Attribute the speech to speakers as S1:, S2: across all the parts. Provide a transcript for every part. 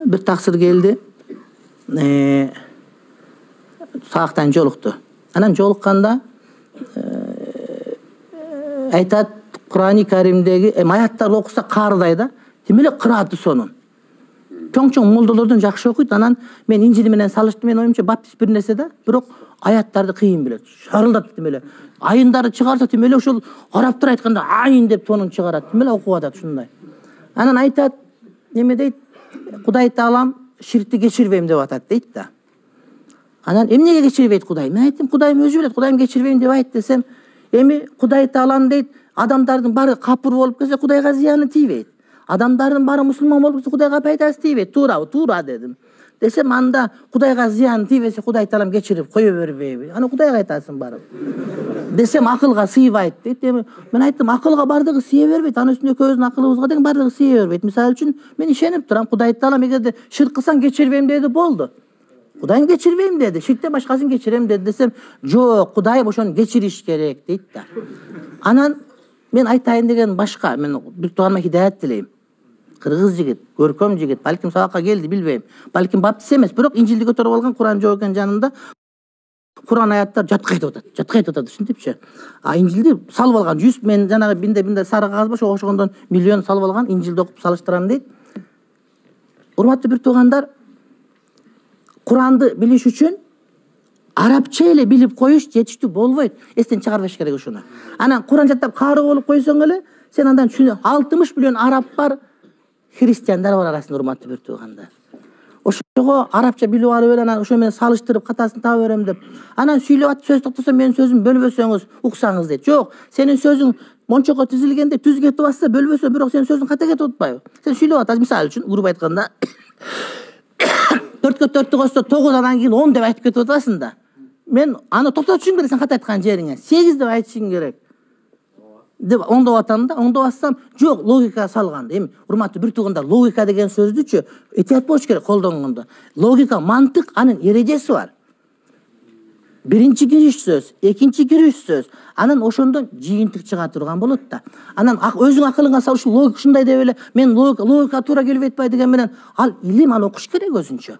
S1: Bir taksir geldi. Sağdan joluktu. Anan jolukkanda aytat Kur'an-ı Kerimdegi ayatlar okusa qarıdaydı. Demeli qıraatı sonun. Çoң moldalardan жақсы okuydu. Anan men İncil менен салыштым, мен oyumça baptist bir nerse de, biroq ayattарды кыйын билет. Шарылдап демели. Айындары чыгарса демели ошол арабтар айтканда айын деп тонун чыгарат. Демели окуп атат ушундай. Анан айтат, неме дейт? Кудай Таалам ширкти кечирбейм деп атат дейт да. Анан эмнеге кечирбейт Кудай? Мен айттым, Кудайым өзү билет, Кудайым кечирбейм деп айт десем, эми Кудай Таалам дейт, адамдардын баары капыр болуп келсе Кудайга зыяны тийбейт. Адамдардын баары мусулман болуп келсе Кудайга пайдасы тийбейт. Туура дедим. Десем, анда Кудайга зыяны тийбесе Кудай Таалам кечирип кое бербейби? Аны Кудайга айтасың барып. Десем, акылга сыйбайт дейт. Мен айттым, акылга бардыгы сыя бербейт. Анын үстүнө көбүбүздүн акылыбызга тең бардыгы сыя бербейт. Мисалы үчүн мен ишенип турам, Кудай Таалам эгерде ширк кылсаң кечирбейм деди, болду. Кудайым кечирбейм деди, ширктен башкасын кечирем деди десем, жок, Кудайым ошону кечириш керек дейт да. Анан мен айтайын деген башка, мен бир тууганыма хидаят тилейм. Кыргыз жигит, көркөм жигит, балким сабакка келди, билбейм. Балким баптист эмес, бирок Инжилди көтөрүп алган, Куран жок экен жанында. Куран аяттар жаткайтып атат, ушинтипчи. А Инжилди салып алган 100, мен жанагы бинде сары кагаз бар, ошогондон миллион салып алган, Инжилди окуп салыштырам дейт. Урматтуу бир туугандар, Куранды билиш үчүн арабча эле билип коюш жетиштүү болбойт. Эстен чыгарбаш керек ушуну. Анан Куран жаттап кары болуп койсоң эле, сен андан 60 миллион араб бар, христиандар бар арасында, урматтуу бир туугандар. Ошого арабча билип алып эле анан ошо менен салыштырып катасын таба берем деп. Анан сүйлөп атып сөз токтосо менин сөзүм бөлбөсөңүз, уксаңыз дейт. Жок, сенин сөзүң мончокко тизилгенде түз кетип атса бөлбөсө, бирок сенин сөзүң ката кетип атпайбы? Сен сүйлөп атасың, мисалы үчүн, уруп айтканда 4-кө 4 косто 9 анан кийин 10 деп айтып кетип атасың да. Мен аны токтотушум керек, сен ката айткан жериңе. 8 деп айтышың керек. Деп оңдоп атам да, оңдоп атсам, жок, логика салган. Эми урматтуу бир туугандар, логика деген сөздүчү этият болуш керек колдонгондо. Логика, мантык, анын эрежеси бар. Биринчи кириш сөз, экинчи кириш сөз, анан ошондон жыйынтык чыга турган болот да. Анан өзүң акылыңа сал, ушу логика ушундай деп эле, мен логика туура келбей атпайбы деген менен, ал илим, аны окуш керек өзүнчө.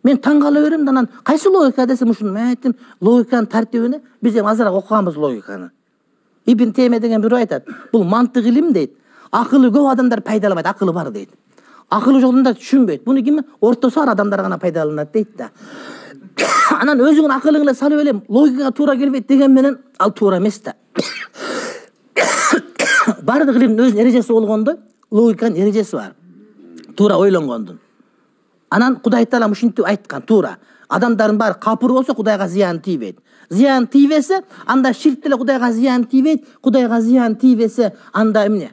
S1: Мен таң кала берем да, анан кайсы логика десем ушуну, мен айттым, логиканын тартибине биз эми азыраак окуганбыз логиканы. Ибн Тейме деген бирөө айтат, бул мантык илим дейт. Акылы көп адамдар пайдаланбайт, акылы бар дейт. Акылы жок адамдар түшүнбөйт. Буну ким? Орто сар адамдар гана пайдаланат дейт да. Анан өзүңүн акылың эле салып элем, логикага туура келбейт деген менен ал туура эмес да. Бардык илимдин өзүнүн эрежеси болгондой, логиканын эрежеси бар. Туура ойлонгондун. Анан Кудай Таалам ушинтип айткан, туура. Адамдардын баары капыр болсо Кудайга зыян тийбейт. Зыян тийбесе, анда ширк деле Кудайга зыян тийбейт. Кудайга зыян тийбесе, анда эмне?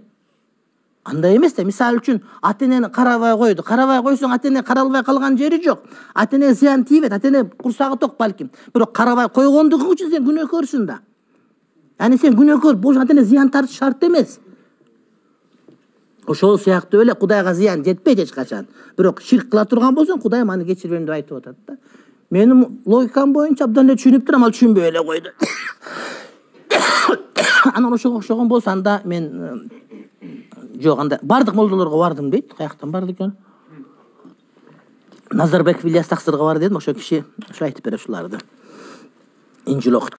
S1: Анда эмес да, мисалы үчүн ата-энени карабай койду. Карабай койсоң ата-эне каралбай калган жери жок. Ата-эне зыян тийбейт, ата-эне курсагы ток балким. Бирок карабай койгондугуң үчүн сен күнөөкөрсүң да. Яни сен күнөөкөр, бул ата-эне зыян тартыш шарт эмес. Ошол сыяктуу эле Кудайга зыян жетпейт эч качан. Бирок ширк кыла турган болсоң, Кудайым аны кечирбейм деп айтып атат да. Менин логикам боюнча абдан эле түшүнүп турам, ал түшүнбөй эле койду. Анан ошого окшогон болсо, анда мен жок, анда бардык молдолорго бардым дейт. Каяктан барды экен? Назарбеков Ильяс Таксырга бар дедим, ошо киши ошо айтып берет ушуларды. Инжил окуп